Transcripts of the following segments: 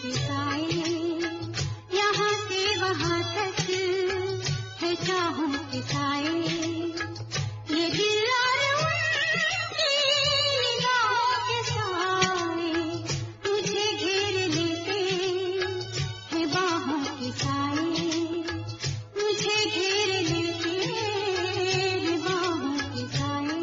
के साए, यहाँ से वहाँ तक है चाहों के साए, ये दिल और उनकी निगाहों के साए मुझे घेर लेते हैं बाहों के साए, मुझे घेर लेते हैं बाहों के साए।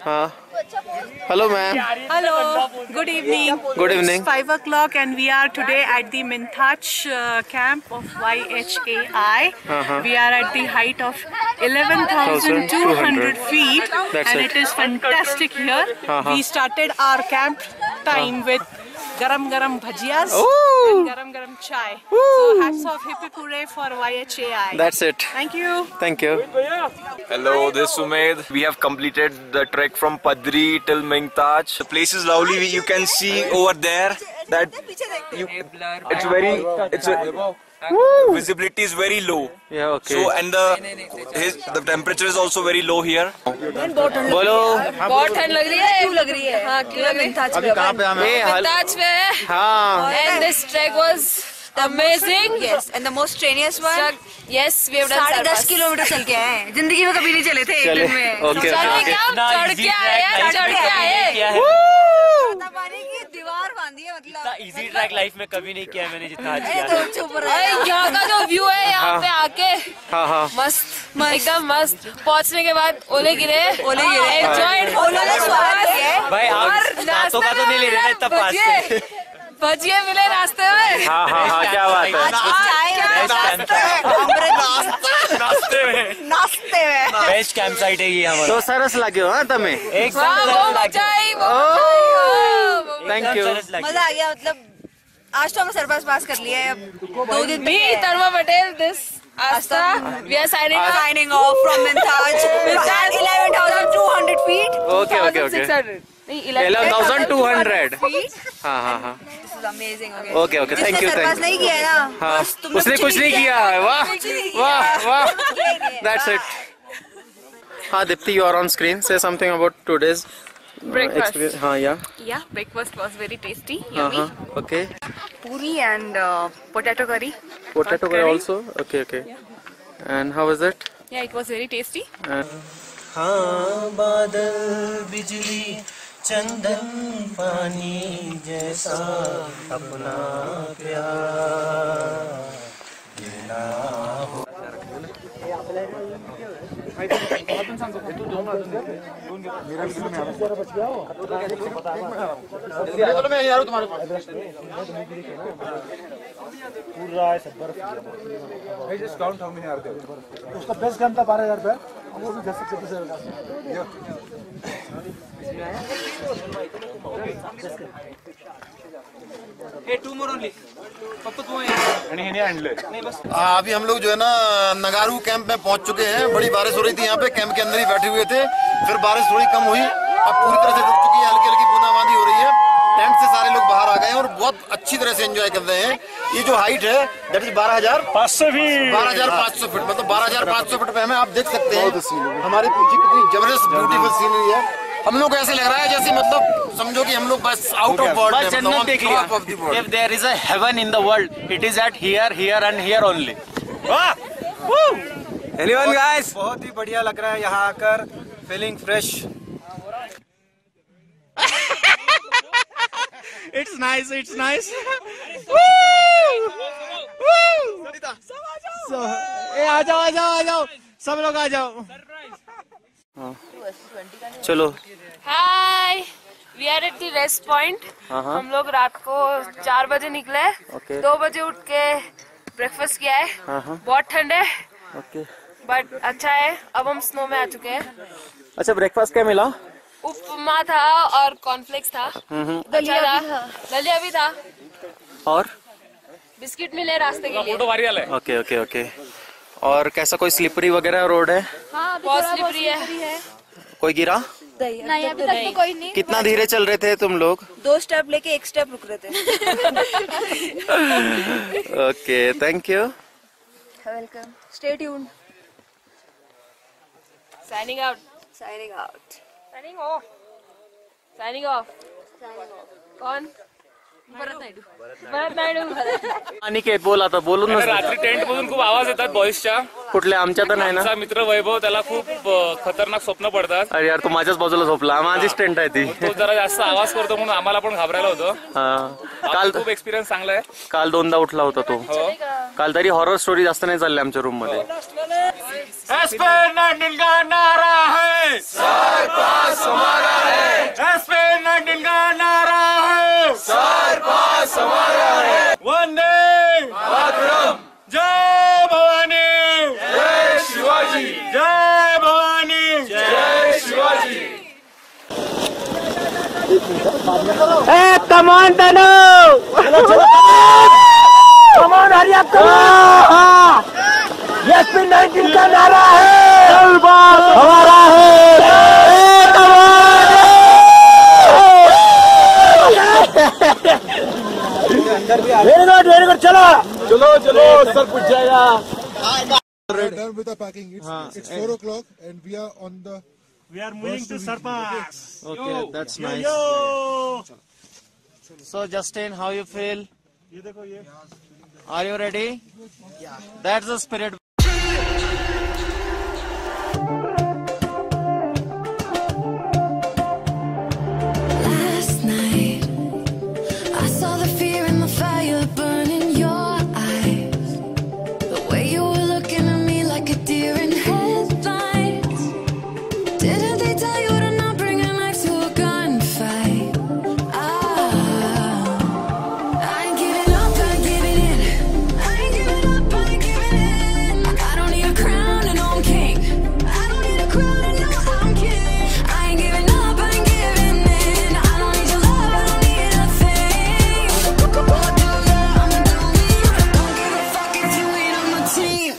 हाँ, hello ma'am. Hello, good evening. Good evening. It's 5 o'clock and we are today at the Minthach camp of YHAI. We are at the height of 11,200 feet. That's and it. it is fantastic here. We started our camp time with garam bhajiyas and garam chai. So hats off, hippie hooray for YHAI. That's it. Thank you. Thank you. Hello, this is Sumed. We have completed the trek from Padri till Minthach. The place is lovely. You can see over there that visibility is very low. Yeah, okay. So and the temperature is also very low here. बोलो बहुत ठंड लग रही है। क्यों लग रही है? हाँ, क्यों मिंथाच पे? कहाँ पे हम हैं? मिंथाच में। हाँ। And this trek was amazing. Yes, and the most strenuous one. Yes, we have done 10.5 kilometre चल के आए। जिंदगी में कभी नहीं चले थे एक दिन में। Okay, चढ़ के आए। पानी की दीवार बांधी है मतलब। इजी ट्रैक लाइफ में कभी नहीं किया मैंने जितना आज किया। तो चुप रहे। यहाँ का जो व्यू है यहाँ पे आके हाँ मस्त एकदम मस्त। पहुँचने के बाद ओले गिरे एंजॉयड। ओले ने स्वागत किया भाई आप नाश्तों का तो नहीं ले रहे ना इतना पास से। भजिए मिले रास्ते में। हाँ क्या बात है। नाश्ते में बेस्ट कैंप साइट है ये हमारा। तो सरस लगे हो हाँ तमें? Thank you. मजा आ गया मतलब। आज तो हम सरपास पास कर लिया है। 2 दिन भी Tanwa Patel this Asta, we are signing off from Minthach at 11,200 feet. Okay. 11,200 feet. हाँ. This is amazing. Okay. Thank you. सरपास नहीं किया ना? हाँ. उसने कुछ नहीं किया है। वाह. That's it. हाँ Deepti, you are on screen. Say something about today's Breakfast. हाँ Yeah, breakfast was very tasty, yummy. Okay. Puri and potato curry. Potato curry also. Okay. Yeah. And how was it? Yeah, it was very tasty. हाँ बादल बिजली चंदन पानी जैसा अपना प्यार गिला हो। पूरा है सब बर्फ। भाई just count how many are there. उसका बेस्ट गन था 12,000 रुपए। अब वो भी 10 से अभी हम लोग जो है ना नगारू कैंप में पहुंच चुके हैं। बड़ी बारिश हो रही थी यहाँ पे, कैंप के अंदर ही बैठे हुए थे। फिर बारिश थोड़ी कम हुई, अब पूरी तरह से रुक चुकी है। हल्की बूंदाबांदी हो रही है। टेंट से सारे लोग बाहर आ गए हैं और बहुत अच्छी तरह से एंजॉय कर रहे हैं। ये जो हाइट है दैट इज 12,500 फीट, मतलब 12,500 फीट पे हमें आप देख सकते हैं हमारे पीछे कितनी जबरदस्त ब्यूटीफुल सीनरी है। हम लोग को ऐसे लग रहा है जैसे मतलब समझो कि हम लोग बस आउट ऑफ वर्ल्ड जन्नत देख लिया। If there is a heaven in the world, it is at here and here only. Anyone guys, बहुत ही बढ़िया लग रहा है यहाँ आकर। Feeling fresh. It's nice. आ जाओ सब लोग आ जाओ। चलो। Hi, we are at the rest point. हम लोग रात को 4 बजे निकले। 2 बजे उठ के ब्रेकफास्ट किया है। बहुत ठंड है बट अच्छा है। अब हम स्नो में आ चुके हैं। अच्छा, ब्रेकफास्ट क्या मिला? उपमा था और कॉर्नफ्लेक्स था। दलिया भी था और बिस्किट मिले रास्ते के लिए। ओके। और कैसा, कोई स्लिपरी वगैरह रोड है? हाँ, बहुत स्लिपरी है। कोई गिरा? नहीं अभी तक तो कोई नहीं। कितना धीरे चल रहे थे तुम लोग? 2 स्टेप लेके 1 स्टेप रुक रहे थे। Okay, thank you. Welcome. Stay tuned. Signing out. Signing out. Signing off. Signing off. कौन? भरत नायडू. अनिकेत बोल आता, बोलून रात्री टेंट मधून खूप आवाज येतात बॉईजच्या. कुठल्या? आमच्या तर नाही ना. आमचा मित्र वैभव, त्याला खूप खतरनाक स्वप्न पडतात. अरे यार, तू माझ्याच बाजूला झोपला. माझीच टेंट आहे ती. तो जरा जास्त आवाज करतो म्हणून आम्हाला पण घाबरायला होतं. काल खूप एक्सपिरियन्स चांगला आहे. काल 2दा उठला होता तो. काल तरी हॉरर स्टोरी जास्त नाही चालली आमच्या रूम मध्ये. SP19 का नारा है, सरपास हमारा है. SP19 का नारा है, सरपास हमारा है. वंदे मातरम. जय भवानी, जय शिवाजी. जय भवानी, जय Shivaji. Come on, Tanu! Come on, hurry up, come on! SP19 का नारा है, हमारा है. Very good, चलो. चलो, सर पूछ जाएगा. Done with the packing. It's 4 o'clock and we are on the. We are moving to Sarpas. Okay, that's nice. So Justin, how you feel? Are you ready? Yeah. That's the spirit. Last night, I saw the fear in the fire burn in your eyes. The way you were looking at me like a deer in headlights. Didn't they tell you to not bring a knife to a gunfight? I ain't giving up, I ain't giving in. I ain't giving up, I ain't giving in. I don't need a crown and I'm king. I don't need a crown and no, I'm king. I ain't giving up, I ain't giving in. I don't need your love, I don't need a thing. I'ma do ya, I'ma do me. Don't give a fuck if you ain't on my team.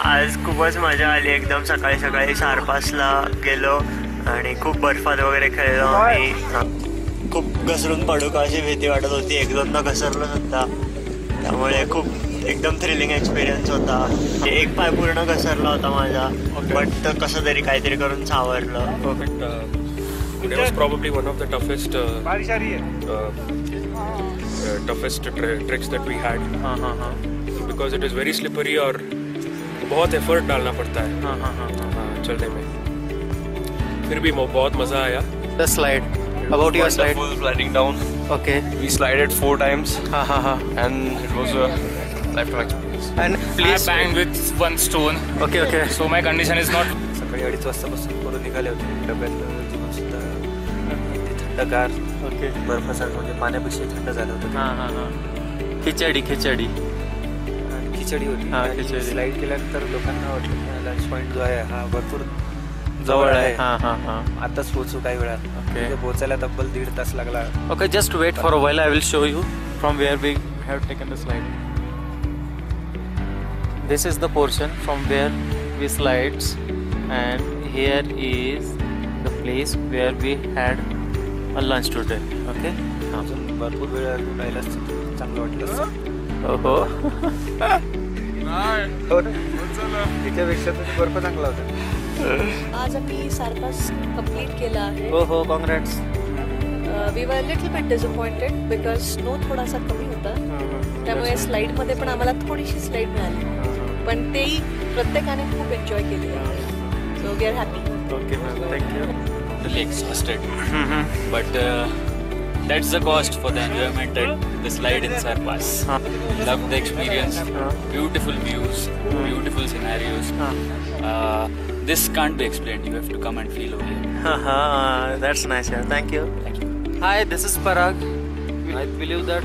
आज खूपच मजा आली एकदम. सकाळी सकाळी सारपासला गेलो आणि खूप बर्फात वगैरे खेळलो आम्ही. खूप घसरून पडू का अशी भीती वाटत होती. 1-2दा घसरलो सुद्धा, त्यामुळे खूप एकदम थ्रिलिंग एक्सपिरियन्स होता. एक पाय पूर्ण घसरला होता माझा, बट कसं तरी काहीतरी करून सावरलं. It was probably one of the toughest tricks that we had. Because it is very slippery और बहुत एफर्ट डालना पड़ता है चलने में. फिर भी बहुत मजा आया. The slide. About your slide. Wonderful sliding down. Okay. We slided 4 times. And it was a lifetime experience. And please bang with one stone. Okay. So my condition is not. सकाळी 2:30 वाजतापासून करून निघाले होते. डब्यातलं जेवण सुद्धा थंडगार. ओके. बर्फासारखं म्हणजे पाण्यापेक्षा थंड झालं होतं. खिचडी होती. स्लाइड केल्यानंतर लोकांना वाटलं की लंच पॉइंट जो आहे हा भरपूर जवळ आहे. आताच पोहोचू काही वेळात. तिथे पोहोचायला तब्बल 1.5 तास लागला. Okay, just wait for a while. I will show you from where we have taken the slide. This is the portion from where we slides, and here is the place where we had a lunch today. Okay. भरपूर वेळ राहिला चांगलं वाटलं. त्याच्यापेक्षा तर बर्फ चांगला होता. आज आम्ही सारपास कंप्लीट केला आहे. हो congrats. We were little bit disappointed because snow थोडासा कमी होता, त्यामुळे स्लाईडमध्ये पण आम्हाला थोडीशी स्लाईड मिळाली, पण तेही प्रत्येकाने खूप एन्जॉय केली आहे. So we are happy. Okay ma'am, thank you. Totally exhausted, but that's the cost for the enjoyment at the slide in Sarpas. Loved the experience. Beautiful views, beautiful scenarios. This can't be explained. You have to come and feel only. That's nice. Yeah. Thank you. Hi, this is Parag. I believe that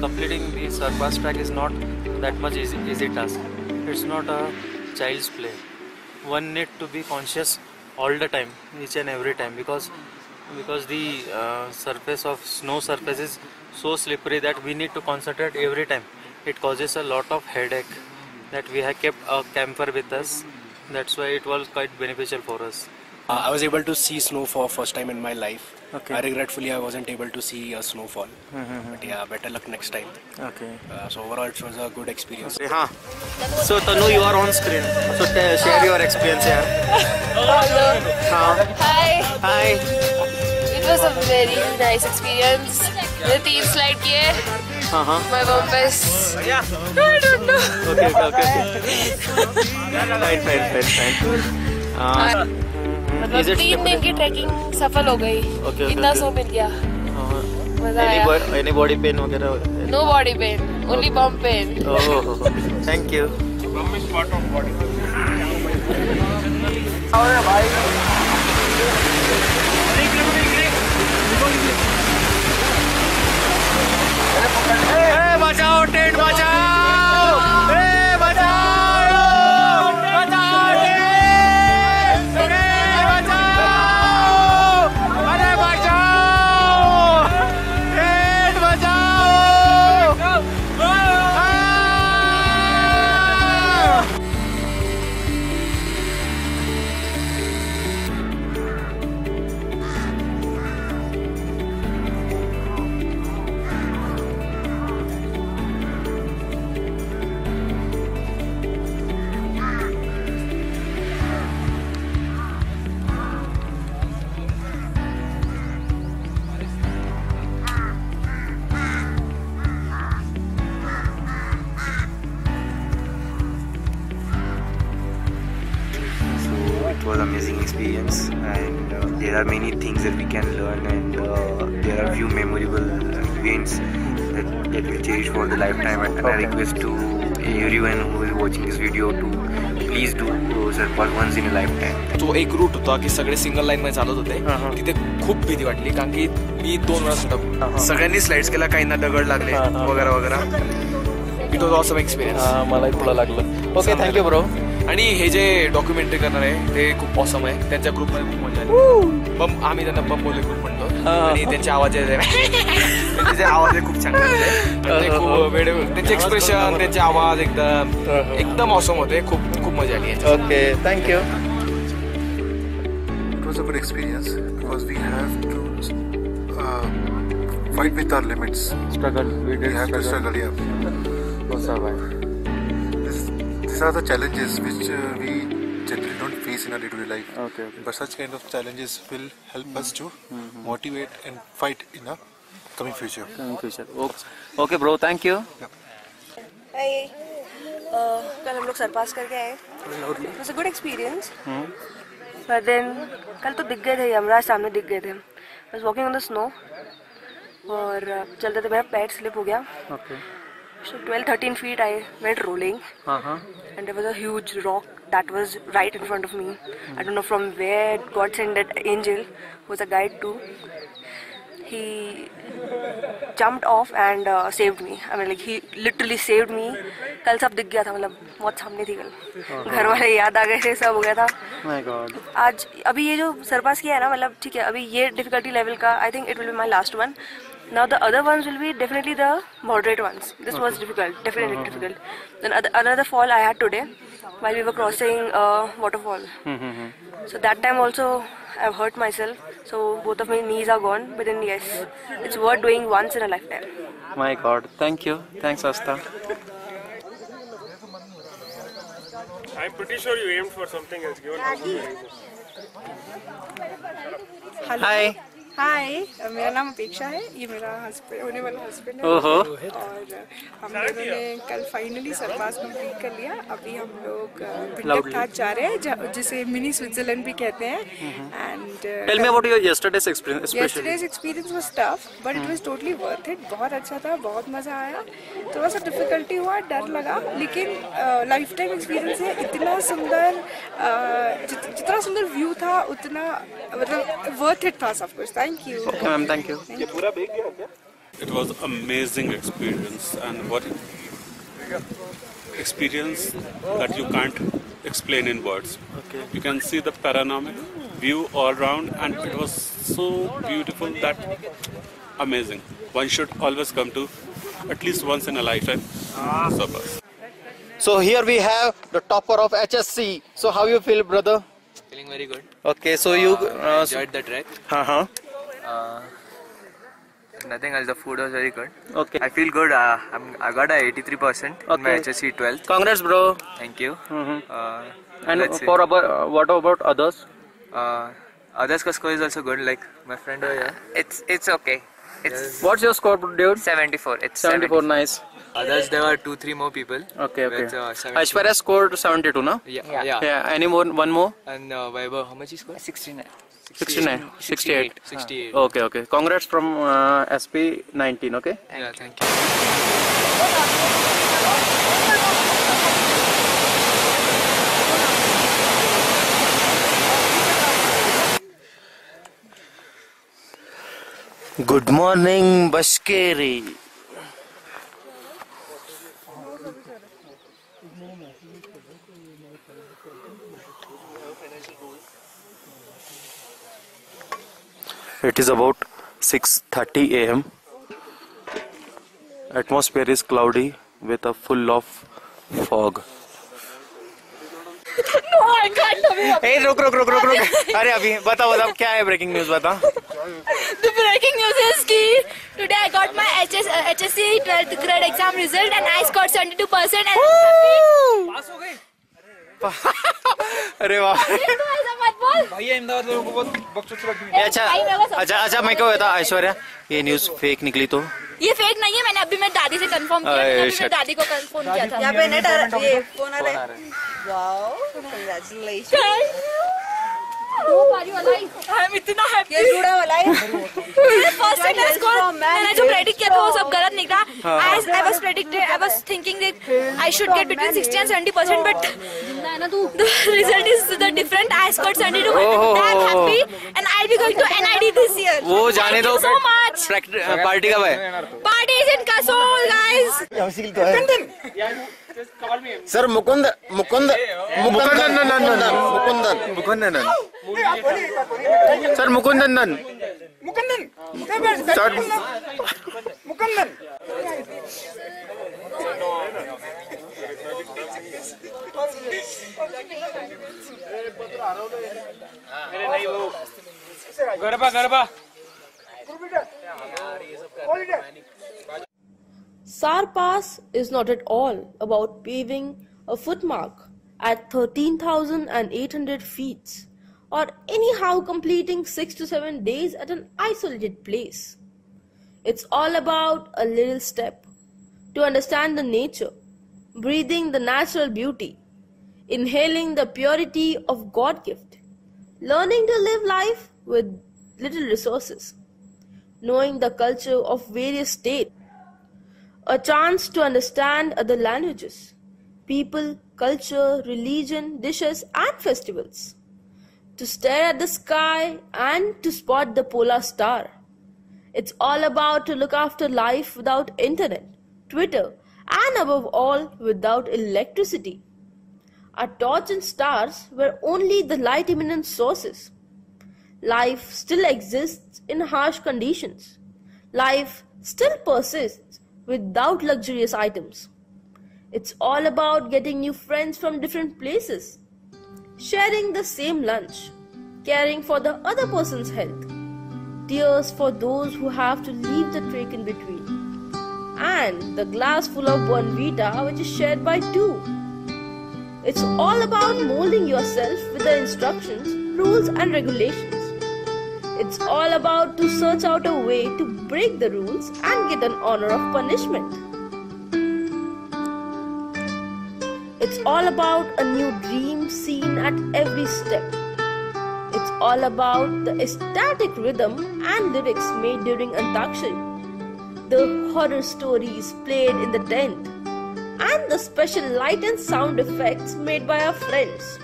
completing the Sarpas track is not that much easy task. It's not a child's play. One need to be conscious all the time, each and every time, because the surface of snow surface is so slippery that we need to concentrate every time. It causes a lot of headache. That we have kept a camper with us. That's why it was quite beneficial for us. I was able to see snow for first time in my life. Okay. Regretfully, I wasn't able to see a snowfall. But yeah, better luck next time. Okay. So overall, it was a good experience. So Tanu, you are on screen. So share your experience here. Hello. Hi. It was a very nice experience. The 3 slide kiye. My bump is. I don't know. Okay. Fine. मतलब 3 दिन की trekking सफल हो गई. इतना सो मिल गया. मजा आया. Any body pain वगैरह? No body pain, only bump pain. Oh, thank you. Bump is part of body. Hey, बचाओ टेंट बचाओ. It was amazing experience, and there are many things that we can learn, and there are few memorable events that will cherish for the lifetime. And I request to everyone who is watching this video to please do Sarpas once in a lifetime. तो एक root होता की सगळे single line मध्ये चालत होते. तिथे खूप भीती वाटली कारण की मी 2 वेळा सुद्धा सगळ्यांनी स्लाइड्स केला, काहींना दगड लागले वगैरे. It was awesome experience. मलाही थोडं लागलं. Okay, thank you bro. आणि हे जे डॉक्युमेंटरी करणार आहे ते खूप ऑसम आहे. त्यांच्या ग्रुपमध्ये खूप मजा आली. बम, आम्ही त्यांना बम बोले ग्रुप म्हणतो, आणि त्यांचे आवाज त्यांचे आवाज खूप छान होते. खूप वेळ त्यांचे एक्सप्रेशन, त्यांचे आवाज एकदम ऑसम होते. खूप मजा आली. Okay, thank you. It was a good experience because we have to fight with our limits. Struggle. We have to struggle, yeah. These are the challenges which we generally don't face in our day-to-day life. Okay. But such kind of challenges will help us to motivate and fight in a coming future. Okay bro, thank you. हाय कल हम लोग सरपास करके आए. It was a good experience. But then कल तो दिख गए थे, यमराज सामने दिख गए थे. I was walking on the snow और चलते थे मेरा पैर स्लिप हो गया. Okay. So 12-13 feet I went rolling. And there was a huge rock that was right in front of me. I don't know from where God sent that angel who was a guide too. He jumped off and saved me. I mean like he literally saved me. कल सब दिख गया था, मतलब बहुत सामने थी कल. घर वाले याद आ गए थे, सब हो गया था. My God. आज अभी ये जो सरपास किया है ना, मतलब ठीक है अभी ये डिफिकल्टी लेवल का I think it will be my last one. Now the other ones will be definitely the moderate ones. This was difficult, definitely difficult. Then another fall I had today while we were crossing a waterfall. So that time also I've hurt myself. So both of my knees are gone. But then yes, it's worth doing once in a lifetime. My God, thank you. Thanks Asta. I'm pretty sure you aimed for something else. Hi. हाय, मेरा नाम अपेक्षा है. ये मेरा husband, होने वाला husband है. ओहो. और हम लोगों ने कल फाइनली सरपास कंप्लीट कर लिया. अभी हम लोग भिंडकघाट जा रहे हैं, जिसे मिनी स्विट्जरलैंड भी कहते हैं. And tell me about your yesterday's experience. Yesterday's experience was tough, but it was totally worth it. बहुत अच्छा था, बहुत मजा आया. थोड़ा सा डिफिकल्टी हुआ, डर लगा, लेकिन लाइफ टाइम एक्सपीरियंस है. इतना सुंदर, जितना सुंदर व्यू था उतना मतलब वर्थ इट था सब कुछ. Thank you. Okay ma'am, thank you. It was amazing experience, and what experience that you can't explain in words. Okay. You can see the panoramic view all around, and it was so beautiful that amazing. One should always come to at least once in a lifetime. Sabas. So here we have the topper of HSC. So how you feel, brother? Feeling very good. Okay, so you enjoyed the trek. Nothing else. The food was very good. Okay. I feel good. I got a 83% in my HSC 12th. Congrats, bro. Thank you. And for what about others? Others' score is also good. Like my friend over here. It's okay. What's your score, dude? 74. It's 74. Nice. Others, there were 2-3 more people. Okay. With, Aishwarya scored 72, no? Yeah. Any more? One more? And Vaibhav, how much he scored? 69. 68. 68. Okay. Congrats from SP 19. Okay. Yeah. Thank you. Good morning, Bashkeri. It is about 6:30 a.m. Atmosphere is cloudy with a full of fog. No, I can't. Hey, रुक. अरे अभी बताओ क्या है breaking news बता. The breaking news is कि today I got my HSC 12th grade exam result and I scored 72% and I'm पास हो गई. अरे वाह. भैया अहमदाबाद लोगों को बहुत बकचोद लगती है. अच्छा मैं क्या बता ऐश्वर्या, ये न्यूज़ फेक निकली तो? ये फेक नहीं है. मैंने अभी मेरी दादी से कंफर्म किया. मैंने अभी मेरी दादी को फोन किया था. यहाँ पे नेट आ रहा है. ये फोन आ रहा है. Wow, congratulation. I'm इतना हैप्पी. ये जुड़ा वाला है. First time I scored. मैंने जो प्रेडिक्ट किया था वो सब गलत निकला. I was thinking that I should get between 60 and 70%, but the result is the different. I scored 72%. I'm happy and I'll be going to NID this year. वो जाने दो. So much. पार्टी कब है? Party is in Kasol, guys. Sir Mukundan sir Mukundan garba SAR Pass is not at all about paving a footmark at 13,800 feet or anyhow completing 6 to 7 days at an isolated place. It's all about a little step to understand the nature, breathing the natural beauty, inhaling the purity of God gift, learning to live life with little resources, knowing the culture of various states, a chance to understand other languages, people, culture, religion, dishes and festivals, to stare at the sky and to spot the polar star. It's all about to look after life without internet, Twitter, and above all without electricity. Our torch and stars were only the light emitting sources. Life still exists in harsh conditions. Life still persists without luxurious items. It's all about getting new friends from different places, sharing the same lunch, caring for the other person's health, tears for those who have to leave the trek in between, and the glass full of Bonvita which is shared by two. It's all about molding yourself with the instructions, rules and regulations. It's all about to search out a way to break the rules and get an honor of punishment. It's all about a new dream seen at every step. It's all about the ecstatic rhythm and lyrics made during Antakshari, the horror stories played in the tent, and the special light and sound effects made by our friends.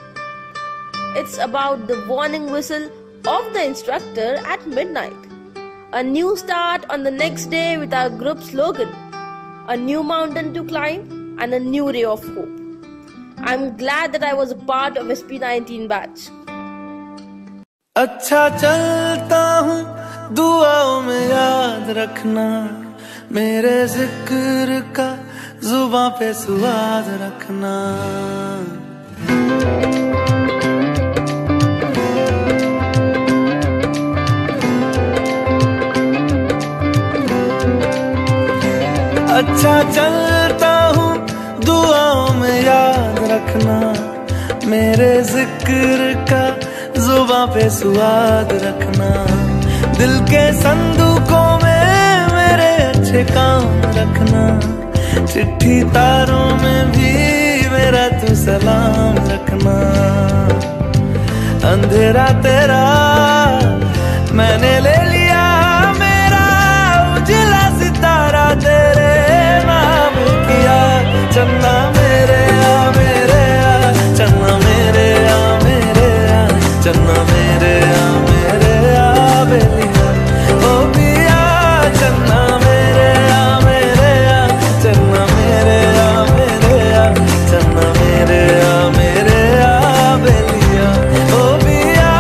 It's about the warning whistle of the instructor at midnight, a new start on the next day with our group slogan, a new mountain to climb and a new ray of hope. I'm glad that I was a part of SP19 batch. अच्छा चलता हूँ दुआओं में याद रखना, मेरे जिक्र का जुबां पे स्वाद रखना। अच्छा चलता हूँ दुआओं में याद रखना, मेरे जिक्र का जुबां पे स्वाद रखना। दिल के संदूकों में मेरे अच्छे काम रखना, चिट्ठी तारों में भी मेरा तू सलाम रखना। अंधेरा तेरा मैंने ले लिया, मेरा उजला सितारा तेरे नाम किया। चन्ना मेरे आ मेरे आ, चन्ना मेरे आ मेरे आ, चन्ना मेरे आ मेरे आ बेलिया ओ पिया। चन्ना मेरे आ मेरे आ, चन्ना मेरे आ मेरे आ, चन्ना मेरे आ मेरे आ बेलिया ओ पिया।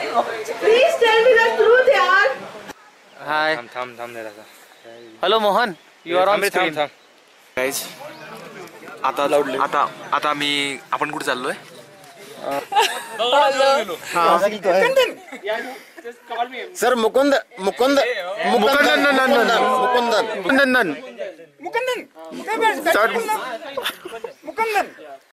Please tell me the truth, yaar. Hi. थांब दे रहा था. Hello Mohan, you are on screen. Guys, आता आपण कुठे चाललोय? सर मुकुंदन